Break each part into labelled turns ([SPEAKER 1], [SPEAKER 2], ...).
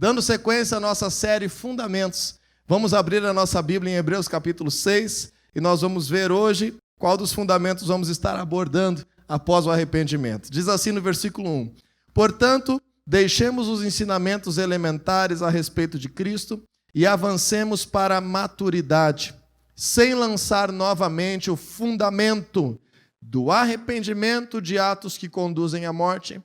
[SPEAKER 1] Dando sequência à nossa série Fundamentos, vamos abrir a nossa Bíblia em Hebreus capítulo 6 e nós vamos ver hoje qual dos fundamentos vamos estar abordando após o arrependimento. Diz assim no versículo 1: Portanto, deixemos os ensinamentos elementares a respeito de Cristo e avancemos para a maturidade, sem lançar novamente o fundamento do arrependimento de atos que conduzem à morte,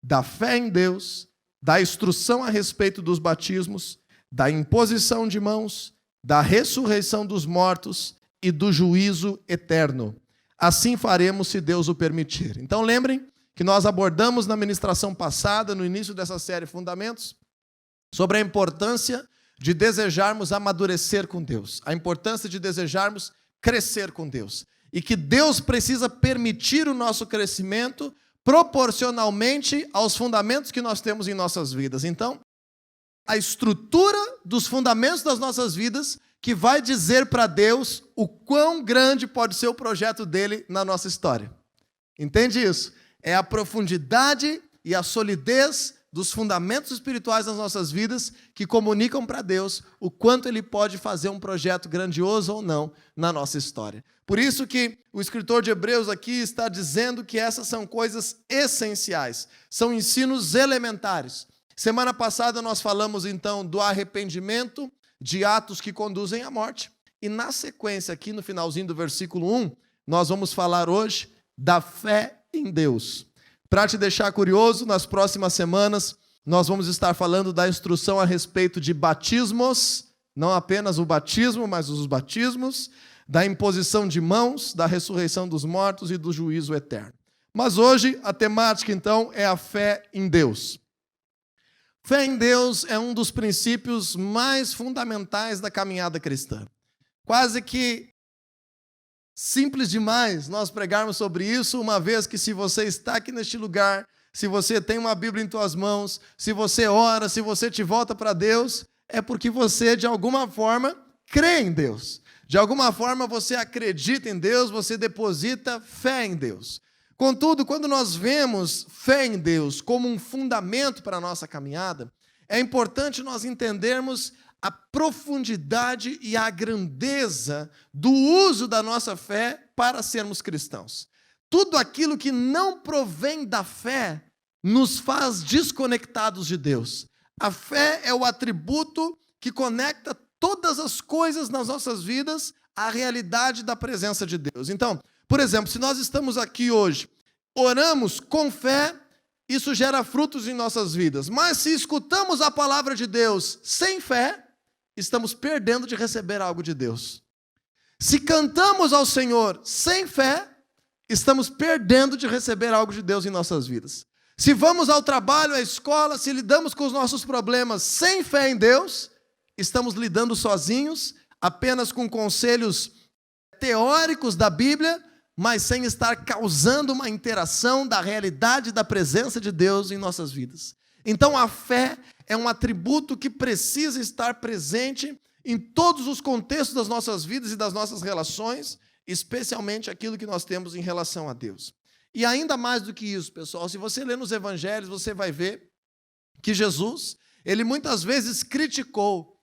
[SPEAKER 1] da fé em Deus, da instrução a respeito dos batismos, da imposição de mãos, da ressurreição dos mortos e do juízo eterno. Assim faremos, se Deus o permitir. Então lembrem que nós abordamos na ministração passada, no início dessa série Fundamentos, sobre a importância de desejarmos amadurecer com Deus, a importância de desejarmos crescer com Deus, e que Deus precisa permitir o nosso crescimento proporcionalmente aos fundamentos que nós temos em nossas vidas. Então, a estrutura dos fundamentos das nossas vidas que vai dizer para Deus o quão grande pode ser o projeto dele na nossa história. Entende isso? É a profundidade e a solidez dos fundamentos espirituais das nossas vidas que comunicam para Deus o quanto Ele pode fazer um projeto grandioso ou não na nossa história. Por isso que o escritor de Hebreus aqui está dizendo que essas são coisas essenciais, são ensinos elementares. Semana passada nós falamos então do arrependimento de atos que conduzem à morte. E na sequência aqui no finalzinho do versículo 1, nós vamos falar hoje da fé em Deus. Para te deixar curioso, nas próximas semanas, nós vamos estar falando da instrução a respeito de batismos, não apenas o batismo, mas os batismos, da imposição de mãos, da ressurreição dos mortos e do juízo eterno. Mas hoje, a temática, então, é a fé em Deus. Fé em Deus é um dos princípios mais fundamentais da caminhada cristã. Quase que simples demais nós pregarmos sobre isso, uma vez que se você está aqui neste lugar, se você tem uma Bíblia em tuas mãos, se você ora, se você te volta para Deus, é porque você, de alguma forma, crê em Deus. De alguma forma, você acredita em Deus, você deposita fé em Deus. Contudo, quando nós vemos fé em Deus como um fundamento para a nossa caminhada, é importante nós entendermos a profundidade e a grandeza do uso da nossa fé para sermos cristãos. Tudo aquilo que não provém da fé nos faz desconectados de Deus. A fé é o atributo que conecta todas as coisas nas nossas vidas à realidade da presença de Deus. Então, por exemplo, se nós estamos aqui hoje, oramos com fé, isso gera frutos em nossas vidas. Mas se escutamos a palavra de Deus sem fé, estamos perdendo de receber algo de Deus. Se cantamos ao Senhor sem fé, estamos perdendo de receber algo de Deus em nossas vidas. Se vamos ao trabalho, à escola, se lidamos com os nossos problemas sem fé em Deus, estamos lidando sozinhos, apenas com conselhos teóricos da Bíblia, mas sem estar causando uma interação da realidade da presença de Deus em nossas vidas. Então a fé é um atributo que precisa estar presente em todos os contextos das nossas vidas e das nossas relações, especialmente aquilo que nós temos em relação a Deus. E ainda mais do que isso, pessoal, se você ler nos evangelhos, você vai ver que Jesus, ele muitas vezes criticou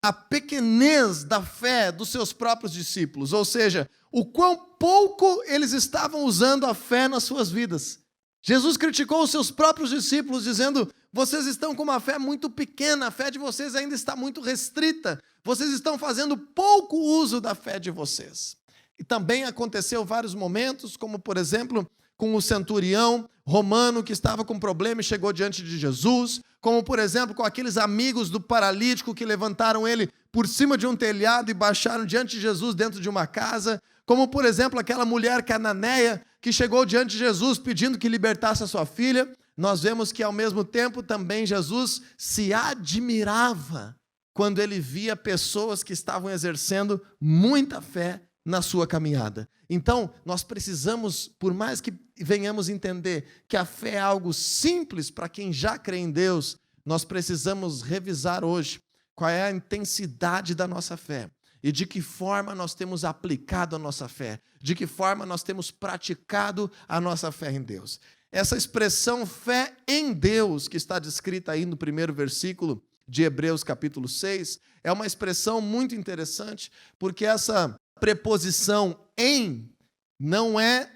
[SPEAKER 1] a pequenez da fé dos seus próprios discípulos, ou seja, o quão pouco eles estavam usando a fé nas suas vidas. Jesus criticou os seus próprios discípulos, dizendo: vocês estão com uma fé muito pequena, a fé de vocês ainda está muito restrita, vocês estão fazendo pouco uso da fé de vocês. E também aconteceu vários momentos, como por exemplo, com o centurião romano que estava com problema e chegou diante de Jesus, como por exemplo, com aqueles amigos do paralítico que levantaram ele por cima de um telhado e baixaram diante de Jesus dentro de uma casa, como por exemplo, aquela mulher cananeia que chegou diante de Jesus pedindo que libertasse a sua filha. Nós vemos que ao mesmo tempo também Jesus se admirava quando ele via pessoas que estavam exercendo muita fé na sua caminhada. Então, nós precisamos, por mais que venhamos entender que a fé é algo simples para quem já crê em Deus, nós precisamos revisar hoje qual é a intensidade da nossa fé e de que forma nós temos aplicado a nossa fé, de que forma nós temos praticado a nossa fé em Deus. Essa expressão fé em Deus, que está descrita aí no primeiro versículo de Hebreus capítulo 6, é uma expressão muito interessante, porque essa preposição em não é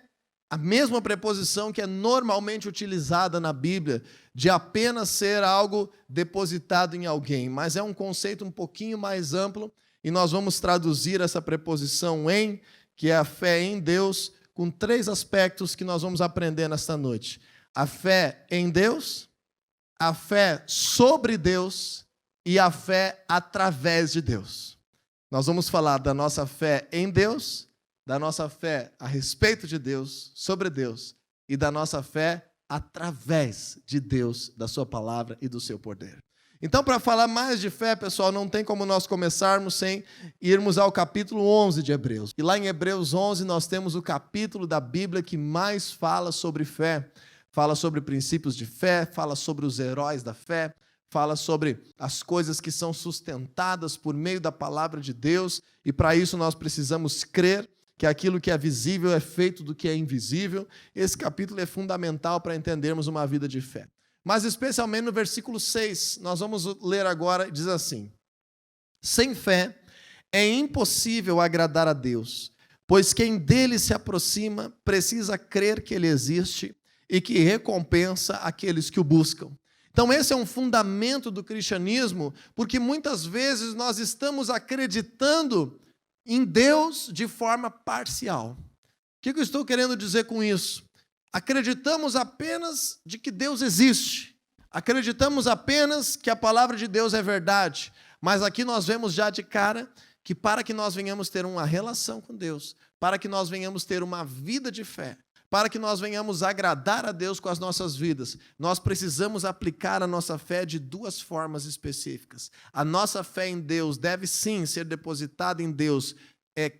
[SPEAKER 1] a mesma preposição que é normalmente utilizada na Bíblia, de apenas ser algo depositado em alguém, mas é um conceito um pouquinho mais amplo, e nós vamos traduzir essa preposição em, que é a fé em Deus, com 3 aspectos que nós vamos aprender nesta noite. A fé em Deus, a fé sobre Deus e a fé através de Deus. Nós vamos falar da nossa fé em Deus, da nossa fé a respeito de Deus, sobre Deus, e da nossa fé através de Deus, da sua palavra e do seu poder. Então, para falar mais de fé, pessoal, não tem como nós começarmos sem irmos ao capítulo 11 de Hebreus. E lá em Hebreus 11 nós temos o capítulo da Bíblia que mais fala sobre fé. Fala sobre princípios de fé, fala sobre os heróis da fé, fala sobre as coisas que são sustentadas por meio da palavra de Deus. E para isso nós precisamos crer que aquilo que é visível é feito do que é invisível. Esse capítulo é fundamental para entendermos uma vida de fé. Mas especialmente no versículo 6, nós vamos ler agora, diz assim: sem fé é impossível agradar a Deus, pois quem dele se aproxima precisa crer que ele existe e que recompensa aqueles que o buscam. Então esse é um fundamento do cristianismo, porque muitas vezes nós estamos acreditando em Deus de forma parcial. O que eu estou querendo dizer com isso? Acreditamos apenas de que Deus existe. Acreditamos apenas que a palavra de Deus é verdade. Mas aqui nós vemos já de cara que para que nós venhamos ter uma relação com Deus, para que nós venhamos ter uma vida de fé, para que nós venhamos agradar a Deus com as nossas vidas, nós precisamos aplicar a nossa fé de 2 formas específicas. A nossa fé em Deus deve sim ser depositada em Deus,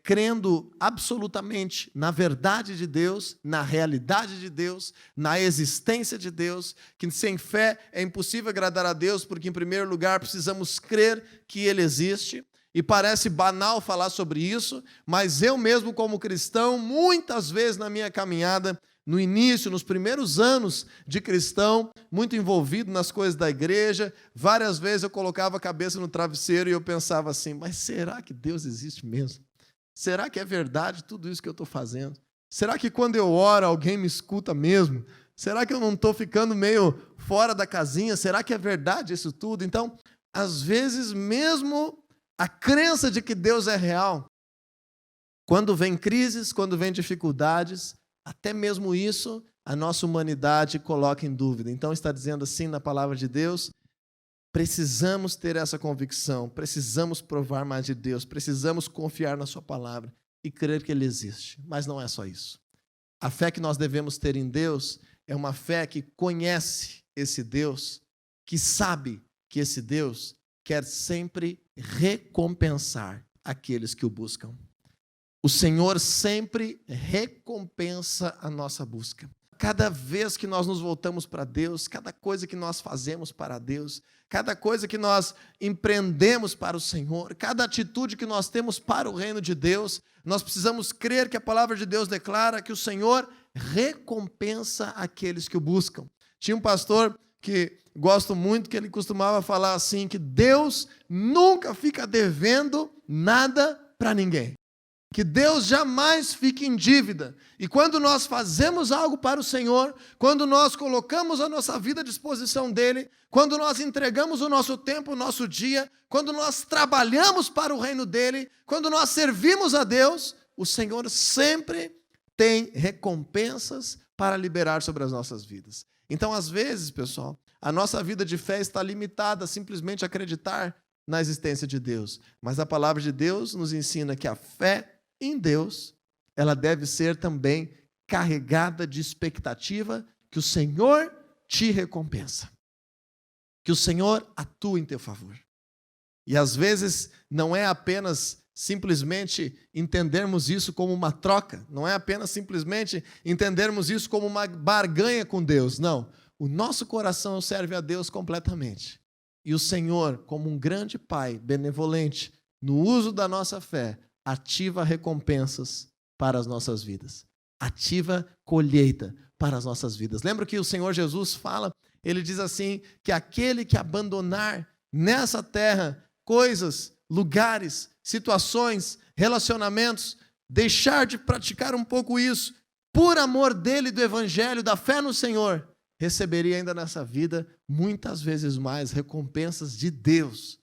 [SPEAKER 1] crendo absolutamente na verdade de Deus, na realidade de Deus, na existência de Deus, que sem fé é impossível agradar a Deus, porque em primeiro lugar precisamos crer que Ele existe, e parece banal falar sobre isso, mas eu mesmo como cristão, muitas vezes na minha caminhada, no início, nos primeiros anos de cristão, muito envolvido nas coisas da igreja, várias vezes eu colocava a cabeça no travesseiro e eu pensava assim, mas será que Deus existe mesmo? Será que é verdade tudo isso que eu estou fazendo? Será que quando eu oro alguém me escuta mesmo? Será que eu não estou ficando meio fora da casinha? Será que é verdade isso tudo? Então, às vezes, mesmo a crença de que Deus é real, quando vem crises, quando vem dificuldades, até mesmo isso, a nossa humanidade coloca em dúvida. Então, está dizendo assim na palavra de Deus, precisamos ter essa convicção, precisamos provar mais de Deus, precisamos confiar na sua palavra e crer que Ele existe. Mas não é só isso. A fé que nós devemos ter em Deus é uma fé que conhece esse Deus, que sabe que esse Deus quer sempre recompensar aqueles que o buscam. O Senhor sempre recompensa a nossa busca. Cada vez que nós nos voltamos para Deus, cada coisa que nós fazemos para Deus, cada coisa que nós empreendemos para o Senhor, cada atitude que nós temos para o reino de Deus, nós precisamos crer que a palavra de Deus declara que o Senhor recompensa aqueles que o buscam. Tinha um pastor que gosto muito, que ele costumava falar assim, que Deus nunca fica devendo nada para ninguém. Que Deus jamais fique em dívida. E quando nós fazemos algo para o Senhor, quando nós colocamos a nossa vida à disposição dEle, quando nós entregamos o nosso tempo, o nosso dia, quando nós trabalhamos para o reino dEle, quando nós servimos a Deus, o Senhor sempre tem recompensas para liberar sobre as nossas vidas. Então, às vezes, pessoal, a nossa vida de fé está limitada a simplesmente acreditar na existência de Deus. Mas a palavra de Deus nos ensina que a fé em Deus, ela deve ser também carregada de expectativa que o Senhor te recompensa. Que o Senhor atua em teu favor. E às vezes não é apenas simplesmente entendermos isso como uma troca, não é apenas simplesmente entendermos isso como uma barganha com Deus, não. O nosso coração serve a Deus completamente. E o Senhor, como um grande Pai benevolente, no uso da nossa fé, ativa recompensas para as nossas vidas. Ativa colheita para as nossas vidas. Lembra que o Senhor Jesus fala, ele diz assim, que aquele que abandonar nessa terra, coisas, lugares, situações, relacionamentos, deixar de praticar um pouco isso, por amor dele, do evangelho, da fé no Senhor, receberia ainda nessa vida, muitas vezes mais, recompensas de Deus.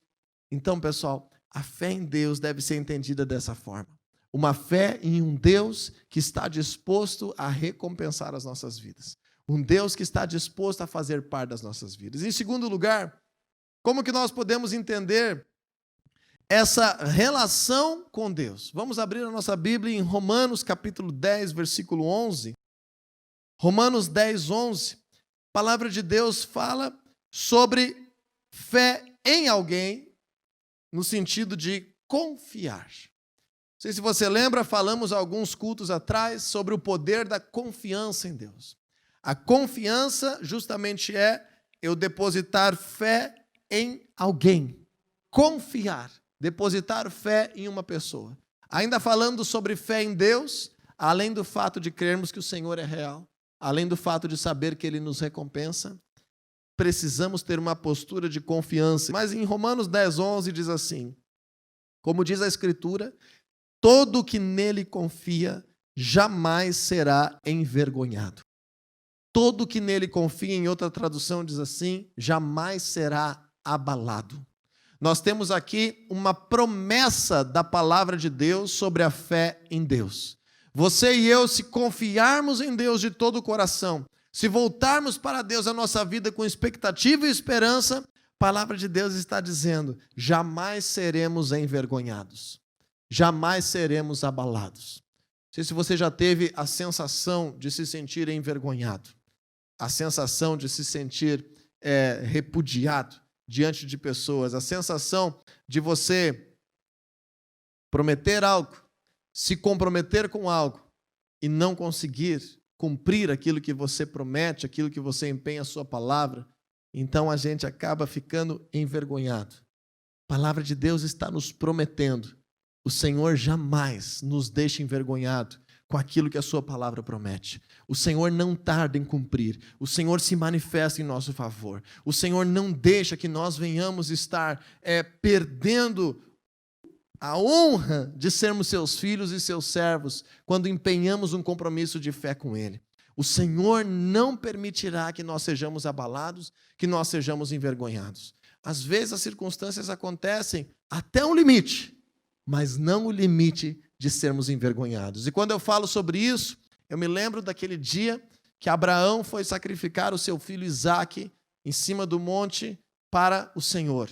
[SPEAKER 1] Então, pessoal, a fé em Deus deve ser entendida dessa forma. Uma fé em um Deus que está disposto a recompensar as nossas vidas. Um Deus que está disposto a fazer parte das nossas vidas. Em segundo lugar, como que nós podemos entender essa relação com Deus? Vamos abrir a nossa Bíblia em Romanos capítulo 10, versículo 11. Romanos 10, 11. A palavra de Deus fala sobre fé em alguém, no sentido de confiar. Não sei se você lembra, falamos alguns cultos atrás sobre o poder da confiança em Deus. A confiança justamente é eu depositar fé em alguém. Confiar, depositar fé em uma pessoa. Ainda falando sobre fé em Deus, além do fato de crermos que o Senhor é real, além do fato de saber que Ele nos recompensa, precisamos ter uma postura de confiança. Mas em Romanos 10, 11 diz assim, como diz a Escritura, todo que nele confia jamais será envergonhado. Todo que nele confia, em outra tradução diz assim, jamais será abalado. Nós temos aqui uma promessa da palavra de Deus sobre a fé em Deus. Você e eu, se confiarmos em Deus de todo o coração, se voltarmos para Deus a nossa vida com expectativa e esperança, a palavra de Deus está dizendo, jamais seremos envergonhados. Jamais seremos abalados. Não sei se você já teve a sensação de se sentir envergonhado, a sensação de se sentir repudiado diante de pessoas, a sensação de você prometer algo, se comprometer com algo e não conseguir cumprir aquilo que você promete, aquilo que você empenha a sua palavra, então a gente acaba ficando envergonhado. A palavra de Deus está nos prometendo. O Senhor jamais nos deixa envergonhado com aquilo que a sua palavra promete. O Senhor não tarda em cumprir. O Senhor se manifesta em nosso favor. O Senhor não deixa que nós venhamos estar perdendo a honra de sermos seus filhos e seus servos quando empenhamos um compromisso de fé com Ele. O Senhor não permitirá que nós sejamos abalados, que nós sejamos envergonhados. Às vezes as circunstâncias acontecem até um limite, mas não o limite de sermos envergonhados. E quando eu falo sobre isso, eu me lembro daquele dia que Abraão foi sacrificar o seu filho Isaque em cima do monte para o Senhor.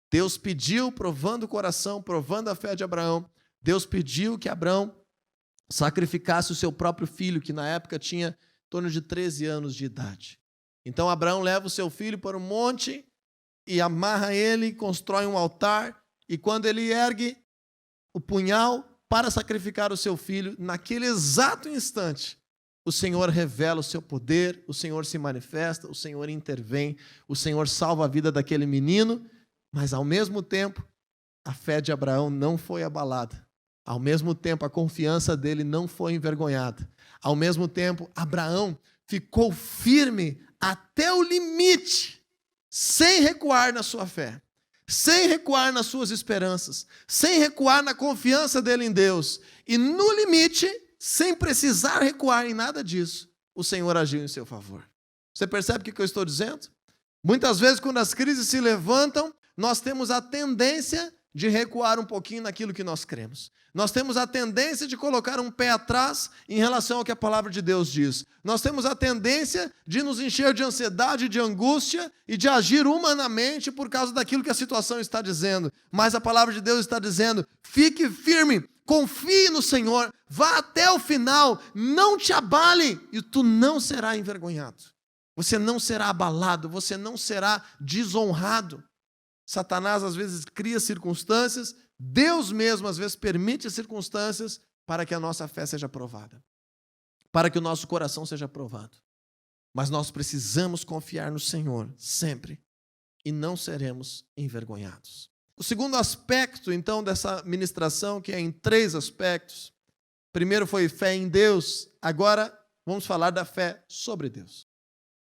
[SPEAKER 1] Deus pediu, provando o coração, provando a fé de Abraão, Deus pediu que Abraão sacrificasse o seu próprio filho, que na época tinha em torno de 13 anos de idade. Então Abraão leva o seu filho para o monte e amarra ele, constrói um altar, e quando ele ergue o punhal para sacrificar o seu filho, naquele exato instante, o Senhor revela o seu poder, o Senhor se manifesta, o Senhor intervém, o Senhor salva a vida daquele menino, mas ao mesmo tempo, a fé de Abraão não foi abalada. Ao mesmo tempo, a confiança dele não foi envergonhada. Ao mesmo tempo, Abraão ficou firme até o limite, sem recuar na sua fé, sem recuar nas suas esperanças, sem recuar na confiança dele em Deus. E no limite, sem precisar recuar em nada disso, o Senhor agiu em seu favor. Você percebe o que eu estou dizendo? Muitas vezes, quando as crises se levantam, nós temos a tendência de recuar um pouquinho naquilo que nós cremos. Nós temos a tendência de colocar um pé atrás em relação ao que a palavra de Deus diz. Nós temos a tendência de nos encher de ansiedade, de angústia e de agir humanamente por causa daquilo que a situação está dizendo. Mas a palavra de Deus está dizendo, fique firme, confie no Senhor, vá até o final, não te abale e tu não serás envergonhado. Você não será abalado, você não será desonrado. Satanás às vezes cria circunstâncias, Deus mesmo às vezes permite circunstâncias para que a nossa fé seja provada, para que o nosso coração seja provado. Mas nós precisamos confiar no Senhor sempre e não seremos envergonhados. O segundo aspecto, então, dessa ministração, que é em 3 aspectos. Primeiro foi fé em Deus, agora vamos falar da fé sobre Deus.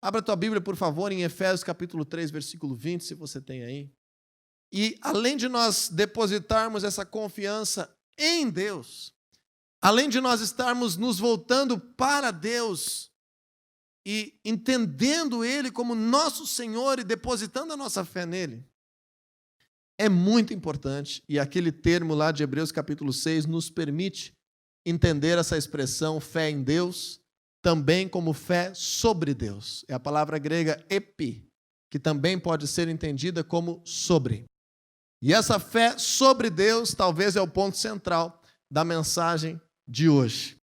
[SPEAKER 1] Abra a tua Bíblia, por favor, em Efésios capítulo 3, versículo 20, se você tem aí. E além de nós depositarmos essa confiança em Deus, além de nós estarmos nos voltando para Deus e entendendo Ele como nosso Senhor e depositando a nossa fé nele, é muito importante, e aquele termo lá de Hebreus capítulo 6 nos permite entender essa expressão fé em Deus também como fé sobre Deus. É a palavra grega epi, que também pode ser entendida como sobre. E essa fé sobre Deus talvez é o ponto central da mensagem de hoje.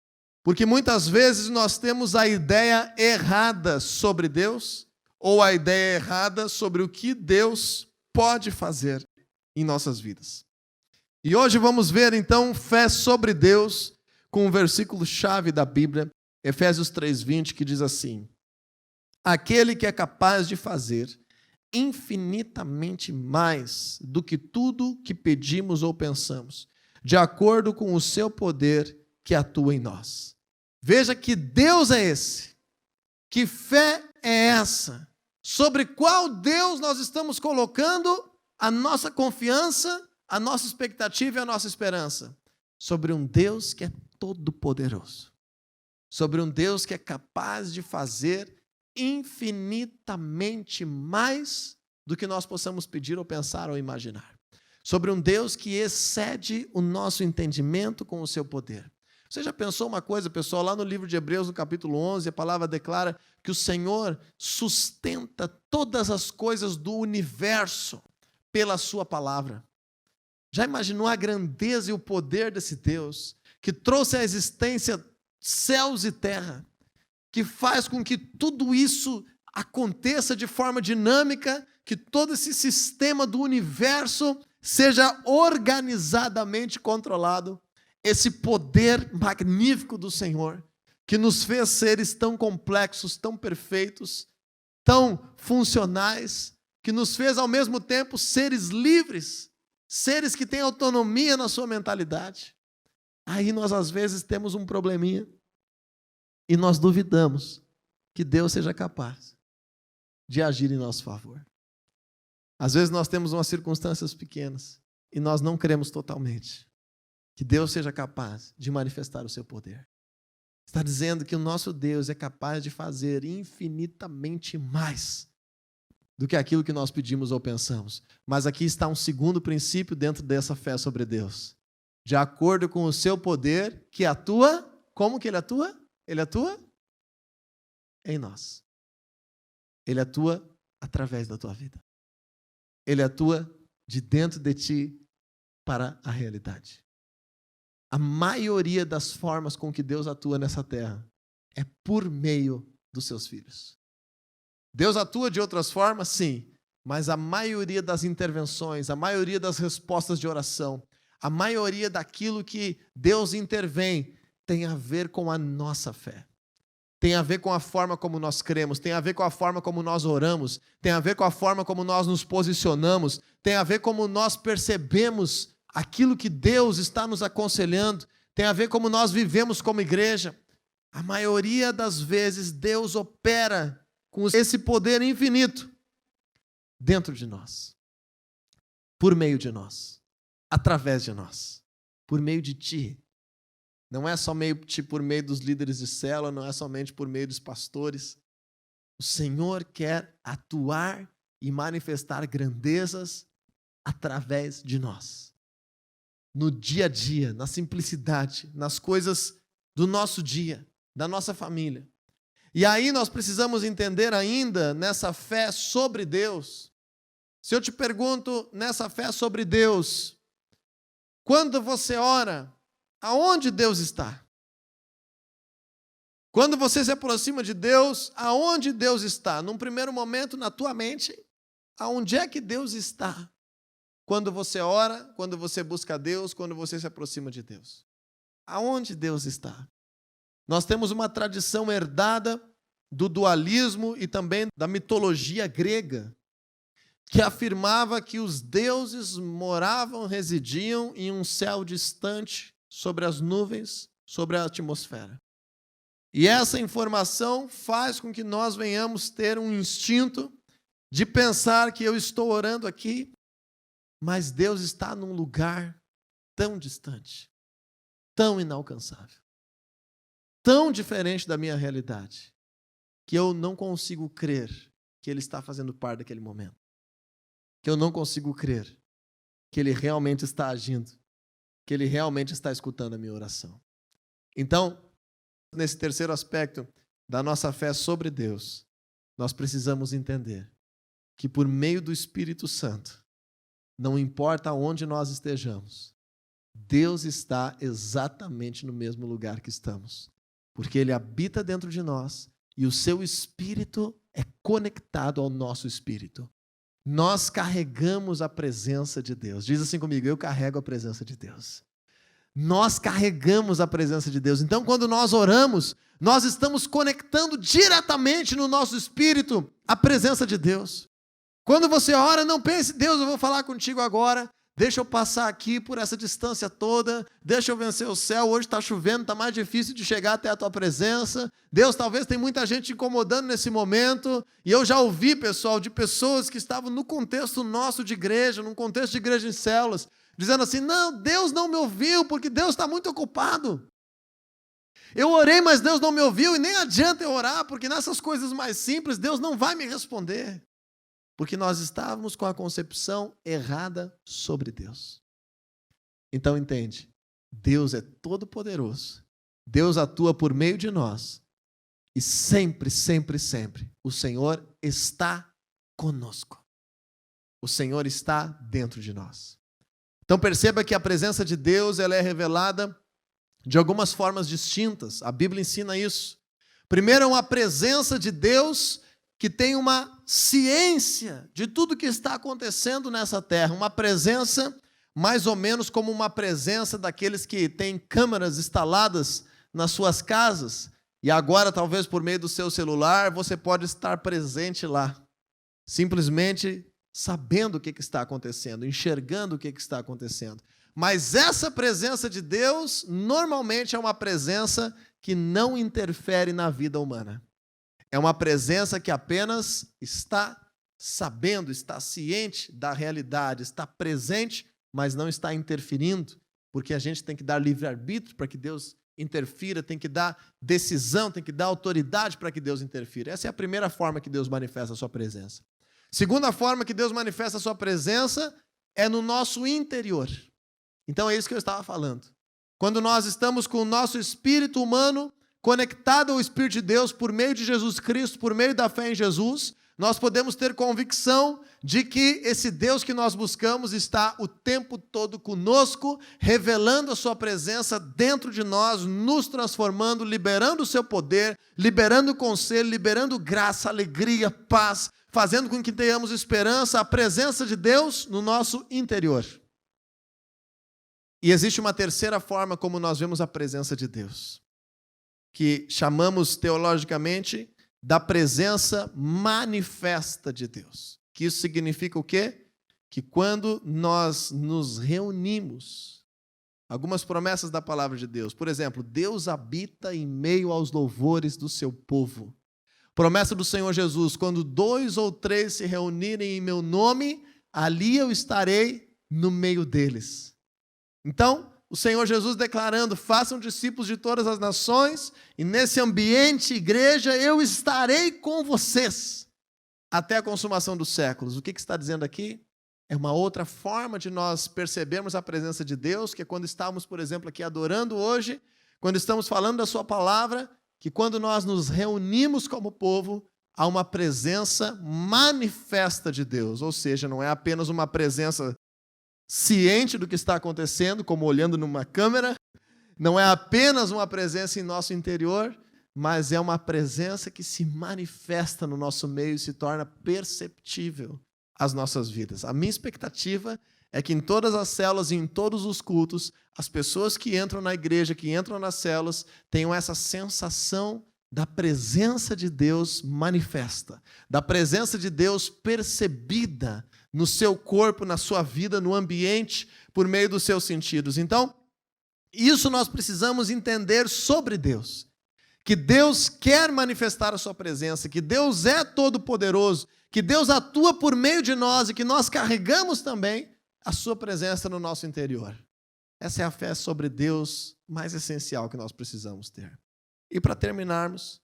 [SPEAKER 1] Porque muitas vezes nós temos a ideia errada sobre Deus ou a ideia errada sobre o que Deus pode fazer em nossas vidas. E hoje vamos ver então fé sobre Deus com o versículo-chave da Bíblia, Efésios 3:20, que diz assim: aquele que é capaz de fazer infinitamente mais do que tudo que pedimos ou pensamos, de acordo com o seu poder que atua em nós. Veja que Deus é esse, que fé é essa, sobre qual Deus nós estamos colocando a nossa confiança, a nossa expectativa e a nossa esperança. Sobre um Deus que é todo-poderoso, sobre um Deus que é capaz de fazer infinitamente mais do que nós possamos pedir ou pensar ou imaginar. Sobre um Deus que excede o nosso entendimento com o seu poder. Você já pensou uma coisa, pessoal? Lá no livro de Hebreus, no capítulo 11, a palavra declara que o Senhor sustenta todas as coisas do universo pela sua palavra. Já imaginou a grandeza e o poder desse Deus que trouxe à existência céus e terra, que faz com que tudo isso aconteça de forma dinâmica, que todo esse sistema do universo seja organizadamente controlado? Esse poder magnífico do Senhor, que nos fez seres tão complexos, tão perfeitos, tão funcionais, que nos fez ao mesmo tempo seres livres, seres que têm autonomia na sua mentalidade. Aí nós às vezes temos um probleminha e nós duvidamos que Deus seja capaz de agir em nosso favor. Às vezes nós temos umas circunstâncias pequenas e nós não cremos totalmente que Deus seja capaz de manifestar o seu poder. Está dizendo que o nosso Deus é capaz de fazer infinitamente mais do que aquilo que nós pedimos ou pensamos. Mas aqui está um segundo princípio dentro dessa fé sobre Deus. De acordo com o seu poder que atua, como que ele atua? Ele atua em nós. Ele atua através da tua vida. Ele atua de dentro de ti para a realidade. A maioria das formas com que Deus atua nessa terra é por meio dos seus filhos. Deus atua de outras formas, sim, mas a maioria das intervenções, a maioria das respostas de oração, a maioria daquilo que Deus intervém tem a ver com a nossa fé. Tem a ver com a forma como nós cremos, tem a ver com a forma como nós oramos, tem a ver com a forma como nós nos posicionamos, tem a ver como nós percebemos aquilo que Deus está nos aconselhando, tem a ver como nós vivemos como igreja. A maioria das vezes Deus opera com esse poder infinito dentro de nós, por meio de nós, através de nós, por meio de ti. Não é somente por meio dos líderes de célula, não é somente por meio dos pastores. O Senhor quer atuar e manifestar grandezas através de nós. No dia a dia, na simplicidade, nas coisas do nosso dia, da nossa família. E aí nós precisamos entender ainda nessa fé sobre Deus. Se eu te pergunto, nessa fé sobre Deus, quando você ora, aonde Deus está? Quando você se aproxima de Deus, aonde Deus está? Num primeiro momento, na tua mente, aonde é que Deus está? Quando você ora, quando você busca Deus, quando você se aproxima de Deus. Aonde Deus está? Nós temos uma tradição herdada do dualismo e também da mitologia grega, que afirmava que os deuses moravam, residiam em um céu distante, sobre as nuvens, sobre a atmosfera. E essa informação faz com que nós venhamos ter um instinto de pensar que eu estou orando aqui mas Deus está num lugar tão distante, tão inalcançável, tão diferente da minha realidade, que eu não consigo crer que Ele está fazendo parte daquele momento. Que eu não consigo crer que Ele realmente está agindo, que Ele realmente está escutando a minha oração. Então, nesse terceiro aspecto da nossa fé sobre Deus, nós precisamos entender que por meio do Espírito Santo, não importa onde nós estejamos, Deus está exatamente no mesmo lugar que estamos, porque Ele habita dentro de nós e o seu Espírito é conectado ao nosso Espírito. Nós carregamos a presença de Deus. Diz assim comigo, eu carrego a presença de Deus. Nós carregamos a presença de Deus. Então, quando nós oramos, nós estamos conectando diretamente no nosso espírito a presença de Deus. Quando você ora, não pense, Deus, eu vou falar contigo agora, deixa eu passar aqui por essa distância toda, deixa eu vencer o céu, hoje está chovendo, está mais difícil de chegar até a tua presença. Deus, talvez tem muita gente te incomodando nesse momento, e eu já ouvi, pessoal, de pessoas que estavam no contexto nosso de igreja, num contexto de igreja em células, dizendo assim, não, Deus não me ouviu, porque Deus está muito ocupado. Eu orei, mas Deus não me ouviu, e nem adianta eu orar, porque nessas coisas mais simples, Deus não vai me responder. Porque nós estávamos com a concepção errada sobre Deus. Então entende, Deus é todo poderoso, Deus atua por meio de nós, e sempre, sempre, sempre, o Senhor está conosco. O Senhor está dentro de nós. Então perceba que a presença de Deus ela é revelada de algumas formas distintas. A Bíblia ensina isso. Primeiro é uma presença de Deus que tem uma ciência de tudo que está acontecendo nessa terra. Uma presença mais ou menos como uma presença daqueles que têm câmeras instaladas nas suas casas. E agora, talvez por meio do seu celular, você pode estar presente lá. Simplesmente sabendo o que está acontecendo, enxergando o que está acontecendo. Mas essa presença de Deus, normalmente é uma presença que não interfere na vida humana. É uma presença que apenas está sabendo, está ciente da realidade, está presente, mas não está interferindo, porque a gente tem que dar livre-arbítrio para que Deus interfira, tem que dar decisão, tem que dar autoridade para que Deus interfira. Essa é a primeira forma que Deus manifesta a sua presença. Segunda forma que Deus manifesta a sua presença é no nosso interior. Então é isso que eu estava falando. Quando nós estamos com o nosso espírito humano conectado ao Espírito de Deus por meio de Jesus Cristo, por meio da fé em Jesus, nós podemos ter convicção de que esse Deus que nós buscamos está o tempo todo conosco, revelando a sua presença dentro de nós, nos transformando, liberando o seu poder, liberando conselho, liberando graça, alegria, paz, fazendo com que tenhamos esperança, a presença de Deus no nosso interior. E existe uma terceira forma como nós vemos a presença de Deus, que chamamos teologicamente da presença manifesta de Deus. Que isso significa o quê? Que quando nós nos reunimos, algumas promessas da palavra de Deus, por exemplo, Deus habita em meio aos louvores do seu povo. Promessa do Senhor Jesus, quando 2 ou 3 se reunirem em meu nome, ali eu estarei no meio deles. Então, o Senhor Jesus declarando, façam discípulos de todas as nações, e nesse ambiente, igreja, eu estarei com vocês, até a consumação dos séculos. O que está dizendo aqui? É uma outra forma de nós percebermos a presença de Deus, que é quando estamos, por exemplo, aqui adorando hoje, quando estamos falando da sua palavra, que quando nós nos reunimos como povo, há uma presença manifesta de Deus, ou seja, não é apenas uma presença ciente do que está acontecendo, como olhando numa câmera, não é apenas uma presença em nosso interior, mas é uma presença que se manifesta no nosso meio e se torna perceptível às nossas vidas. A minha expectativa é que em todas as células e em todos os cultos, as pessoas que entram na igreja, que entram nas células, tenham essa sensação da presença de Deus manifesta, da presença de Deus percebida no seu corpo, na sua vida, no ambiente, por meio dos seus sentidos. Então, isso nós precisamos entender sobre Deus, que Deus quer manifestar a sua presença, que Deus é todo-poderoso, que Deus atua por meio de nós e que nós carregamos também a sua presença no nosso interior. Essa é a fé sobre Deus mais essencial que nós precisamos ter. E para terminarmos,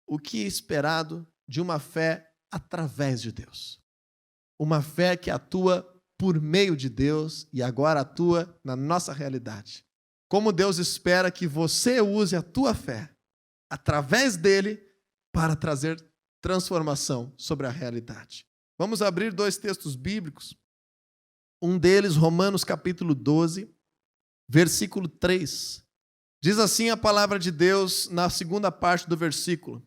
[SPEAKER 1] o que é esperado de uma fé através de Deus? Uma fé que atua por meio de Deus e agora atua na nossa realidade. Como Deus espera que você use a tua fé através dele para trazer transformação sobre a realidade. Vamos abrir 2 textos bíblicos. Um deles, Romanos capítulo 12, versículo 3. Diz assim a palavra de Deus na segunda parte do versículo: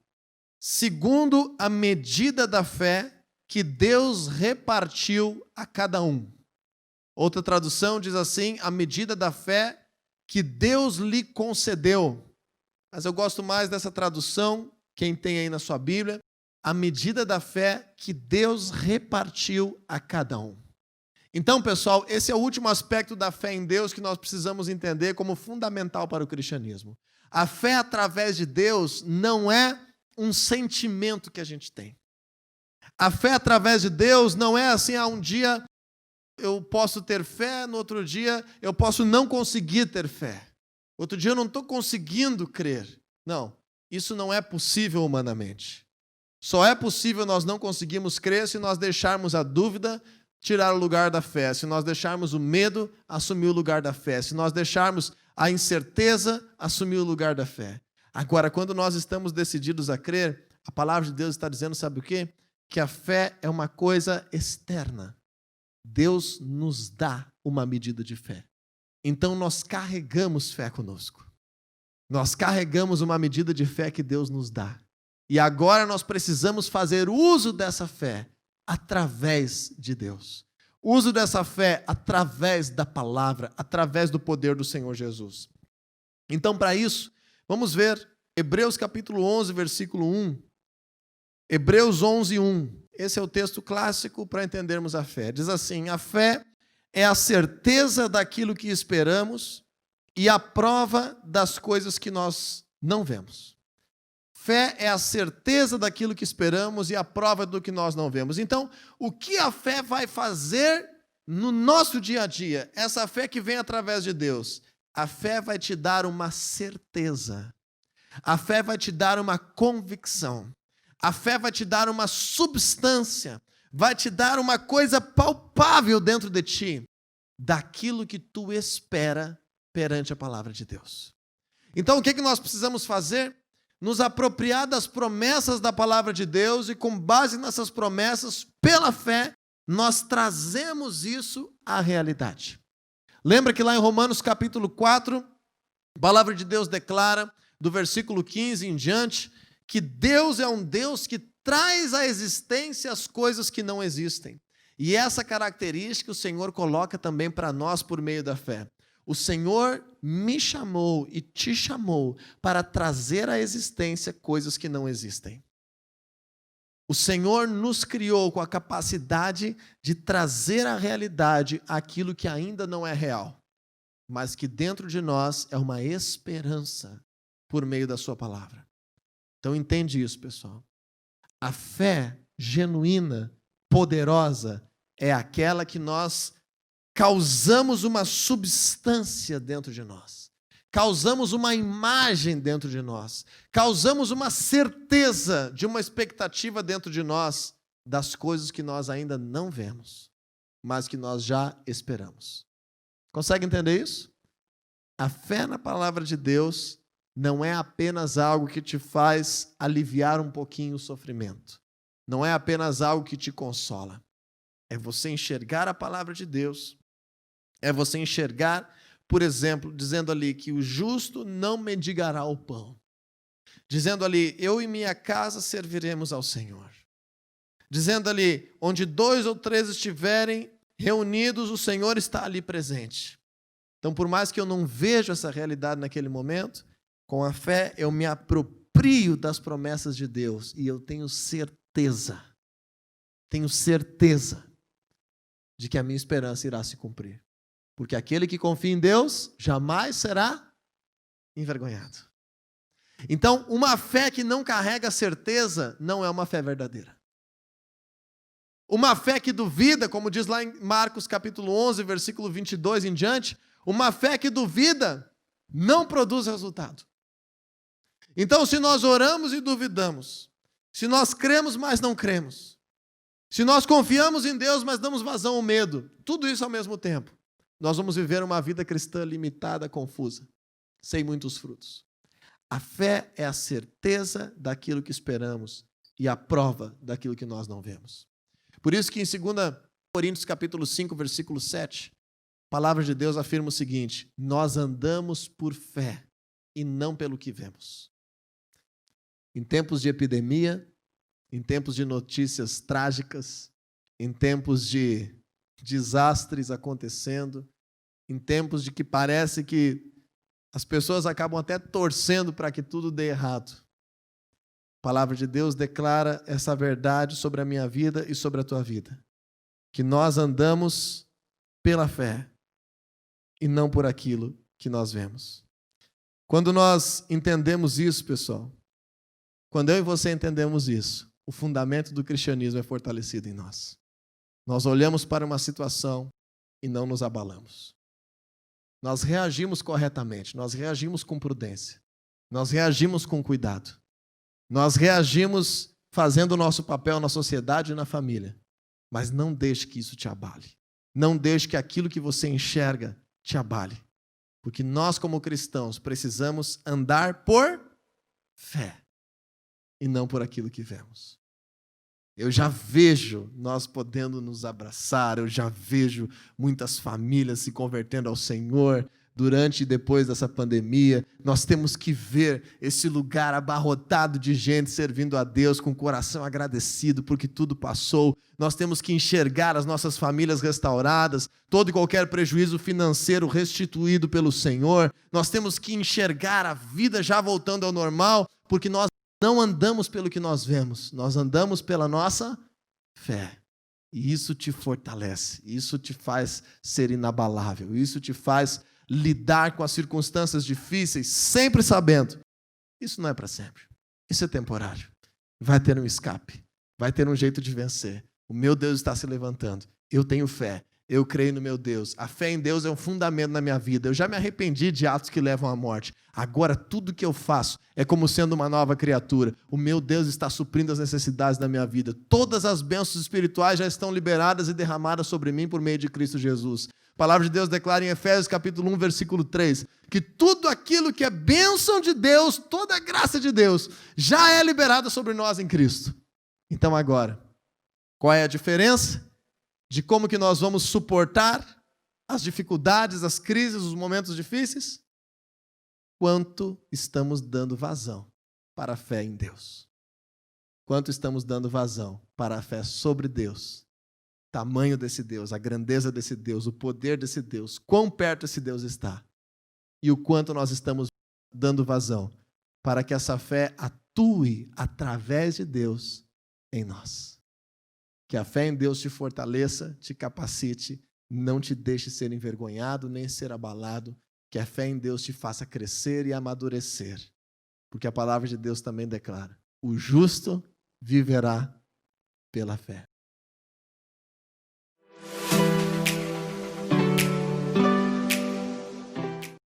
[SPEAKER 1] segundo a medida da fé que Deus repartiu a cada um. Outra tradução diz assim: a medida da fé que Deus lhe concedeu. Mas eu gosto mais dessa tradução, quem tem aí na sua Bíblia, a medida da fé que Deus repartiu a cada um. Então, pessoal, esse é o último aspecto da fé em Deus que nós precisamos entender como fundamental para o cristianismo. A fé através de Deus não é um sentimento que a gente tem. A fé através de Deus não é assim, um dia eu posso ter fé, no outro dia eu posso não conseguir ter fé. Outro dia eu não estou conseguindo crer. Não, isso não é possível humanamente. Só é possível nós não conseguirmos crer se nós deixarmos a dúvida tirar o lugar da fé, se nós deixarmos o medo assumir o lugar da fé, se nós deixarmos a incerteza assumir o lugar da fé. Agora, quando nós estamos decididos a crer, a palavra de Deus está dizendo, sabe o quê? Que a fé é uma coisa externa. Deus nos dá uma medida de fé. Então nós carregamos fé conosco. Nós carregamos uma medida de fé que Deus nos dá. E agora nós precisamos fazer uso dessa fé através de Deus. Uso dessa fé através da palavra, através do poder do Senhor Jesus. Então, para isso, vamos ver Hebreus capítulo 11, versículo 1. Hebreus 11, 1. Esse é o texto clássico para entendermos a fé. Diz assim: a fé é a certeza daquilo que esperamos e a prova das coisas que nós não vemos. Fé é a certeza daquilo que esperamos e a prova do que nós não vemos. Então, o que a fé vai fazer no nosso dia a dia? Essa fé que vem através de Deus. A fé vai te dar uma certeza. A fé vai te dar uma convicção. A fé vai te dar uma substância. Vai te dar uma coisa palpável dentro de ti, daquilo que tu espera perante a palavra de Deus. Então, o que nós precisamos fazer? Nos apropriar das promessas da palavra de Deus e, com base nessas promessas, pela fé, nós trazemos isso à realidade. Lembra que lá em Romanos capítulo 4, a palavra de Deus declara, do versículo 15 em diante, que Deus é um Deus que traz à existência as coisas que não existem. E essa característica o Senhor coloca também para nós por meio da fé. O Senhor me chamou e te chamou para trazer à existência coisas que não existem. O Senhor nos criou com a capacidade de trazer à realidade aquilo que ainda não é real, mas que dentro de nós é uma esperança por meio da sua palavra. Então entende isso, pessoal. A fé genuína, poderosa, é aquela que nós causamos uma substância dentro de nós. Causamos uma imagem dentro de nós. Causamos uma certeza de uma expectativa dentro de nós das coisas que nós ainda não vemos, mas que nós já esperamos. Consegue entender isso? A fé na palavra de Deus não é apenas algo que te faz aliviar um pouquinho o sofrimento. Não é apenas algo que te consola. É você enxergar a palavra de Deus. É você enxergar, por exemplo, dizendo ali que o justo não mendigará o pão. Dizendo ali, eu e minha casa serviremos ao Senhor. Dizendo ali, onde 2 ou 3 estiverem reunidos, o Senhor está ali presente. Então, por mais que eu não veja essa realidade naquele momento, com a fé eu me aproprio das promessas de Deus e eu tenho certeza de que a minha esperança irá se cumprir. Porque aquele que confia em Deus jamais será envergonhado. Então, uma fé que não carrega certeza não é uma fé verdadeira. Uma fé que duvida, como diz lá em Marcos capítulo 11, versículo 22 em diante, uma fé que duvida não produz resultado. Então, se nós oramos e duvidamos, se nós cremos, mas não cremos, se nós confiamos em Deus, mas damos vazão ao medo, tudo isso ao mesmo tempo, nós vamos viver uma vida cristã limitada, confusa, sem muitos frutos. A fé é a certeza daquilo que esperamos e a prova daquilo que nós não vemos. Por isso que em 2 Coríntios capítulo 5, versículo 7, a palavra de Deus afirma o seguinte: nós andamos por fé e não pelo que vemos. Em tempos de epidemia, em tempos de notícias trágicas, em tempos de desastres acontecendo, em tempos de que parece que as pessoas acabam até torcendo para que tudo dê errado. A palavra de Deus declara essa verdade sobre a minha vida e sobre a tua vida. Que nós andamos pela fé e não por aquilo que nós vemos. Quando nós entendemos isso, pessoal, quando eu e você entendemos isso, o fundamento do cristianismo é fortalecido em nós. Nós olhamos para uma situação e não nos abalamos. Nós reagimos corretamente, nós reagimos com prudência, nós reagimos com cuidado. Nós reagimos fazendo o nosso papel na sociedade e na família. Mas não deixe que isso te abale. Não deixe que aquilo que você enxerga te abale. Porque nós, como cristãos, precisamos andar por fé e não por aquilo que vemos. Eu já vejo nós podendo nos abraçar, eu já vejo muitas famílias se convertendo ao Senhor durante e depois dessa pandemia. Nós temos que ver esse lugar abarrotado de gente servindo a Deus com o coração agradecido porque tudo passou. Nós temos que enxergar as nossas famílias restauradas, todo e qualquer prejuízo financeiro restituído pelo Senhor. Nós temos que enxergar a vida já voltando ao normal, porque nós não andamos pelo que nós vemos, nós andamos pela nossa fé. E isso te fortalece, isso te faz ser inabalável, isso te faz lidar com as circunstâncias difíceis, sempre sabendo, isso não é para sempre, isso é temporário. Vai ter um escape, vai ter um jeito de vencer. O meu Deus está se levantando, eu tenho fé, eu creio no meu Deus. A fé em Deus é um fundamento na minha vida. Eu já me arrependi de atos que levam à morte. Agora tudo que eu faço é como sendo uma nova criatura. O meu Deus está suprindo as necessidades da minha vida. Todas as bênçãos espirituais já estão liberadas e derramadas sobre mim por meio de Cristo Jesus. A palavra de Deus declara em Efésios capítulo 1, versículo 3, que tudo aquilo que é bênção de Deus, toda a graça de Deus, já é liberada sobre nós em Cristo. Então agora, qual é a diferença de como que nós vamos suportar as dificuldades, as crises, os momentos difíceis? Quanto estamos dando vazão para a fé em Deus? Quanto estamos dando vazão para a fé sobre Deus? Tamanho desse Deus, a grandeza desse Deus, o poder desse Deus, quão perto esse Deus está. E o quanto nós estamos dando vazão para que essa fé atue através de Deus em nós. Que a fé em Deus te fortaleça, te capacite, não te deixe ser envergonhado nem ser abalado. Que a fé em Deus te faça crescer e amadurecer. Porque a palavra de Deus também declara: o justo viverá pela fé.